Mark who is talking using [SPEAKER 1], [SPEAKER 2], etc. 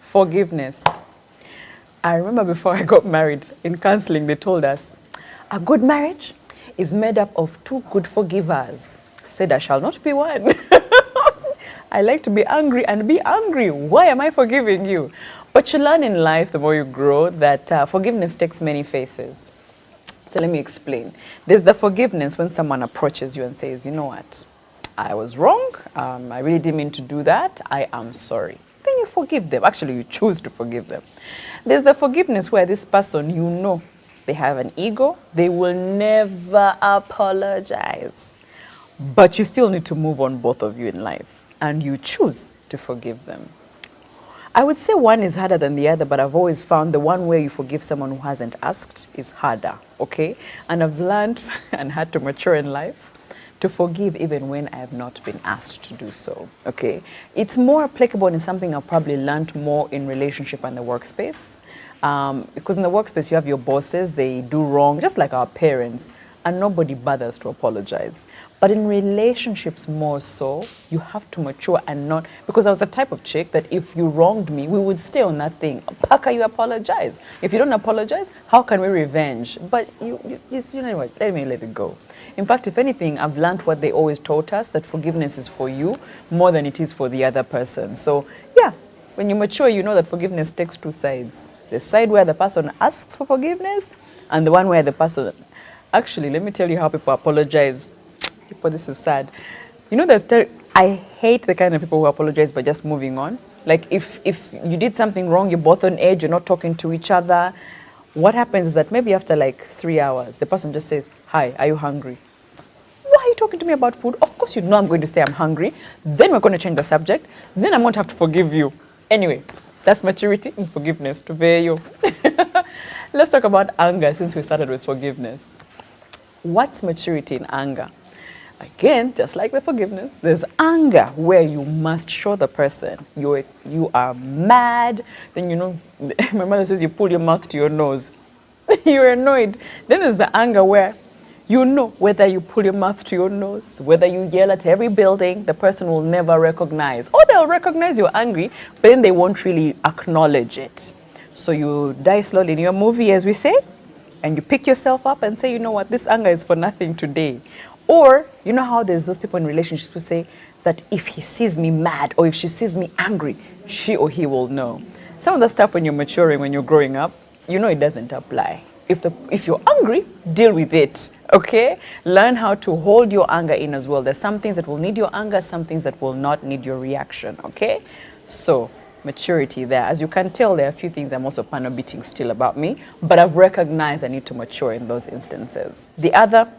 [SPEAKER 1] Forgiveness. I remember before I got married, in counseling, they told us, a good marriage is made up of two good forgivers. I said, I shall not be one. I like to be angry and be angry. Why am I forgiving you? But you learn in life, the more you grow, that forgiveness takes many faces. So let me explain. There's the forgiveness when someone approaches you and says, you know what, I was wrong. I really didn't mean to do that. I am sorry. Then you forgive them. Actually, you choose to forgive them. There's the forgiveness where this person, you know, they have an ego. They will never apologize. But you still need to move on, both of you in life. And you choose to forgive them. I would say one is harder than the other, but I've always found the one where you forgive someone who hasn't asked is harder, okay? And I've learned and had to mature in life to forgive even when I have not been asked to do so, okay? It's more applicable in something I've probably learned more in relationship and the workspace. Because in the workspace, you have your bosses, they do wrong, just like our parents, and nobody bothers to apologize. But in relationships more so, you have to mature and not, because I was the type of chick that if you wronged me, we would stay on that thing. How can you apologize? If you don't apologize, how can we revenge? But you know what, let it go. In fact, if anything, I've learned what they always taught us, that forgiveness is for you more than it is for the other person. So yeah, when you mature, you know that forgiveness takes two sides. The side where the person asks for forgiveness and the one where the person, actually, let me tell you how people apologize. People, this is sad. You know that I hate the kind of people who apologize by just moving on. Like if you did something wrong, you're both on edge, you're not talking to each other. What happens is that maybe after like 3 hours, the person just says, hi, are you hungry? Why are you talking to me about food? Of course you know I'm going to say I'm hungry. Then we're going to change the subject. Then I'm going to have to forgive you. Anyway, that's maturity and forgiveness. To bear you. Let's talk about anger since we started with forgiveness. What's maturity in anger? Again, just like the forgiveness, there's anger where you must show the person you are mad. Then, you know, my mother says you pull your mouth to your nose. You're annoyed. Then there's the anger where you know whether you pull your mouth to your nose, whether you yell at every building, the person will never recognize. Or they'll recognize you're angry, but then they won't really acknowledge it. So you die slowly in your movie, as we say, and you pick yourself up and say, you know what, this anger is for nothing today. Or, you know how there's those people in relationships who say that if he sees me mad or if she sees me angry, she or he will know. Some of the stuff when you're maturing, when you're growing up, you know it doesn't apply. If you're angry, deal with it, okay? Learn how to hold your anger in as well. There's some things that will need your anger, some things that will not need your reaction, okay? So, maturity there. As you can tell, there are a few things I'm also panel beating still about me, but I've recognized I need to mature in those instances. The other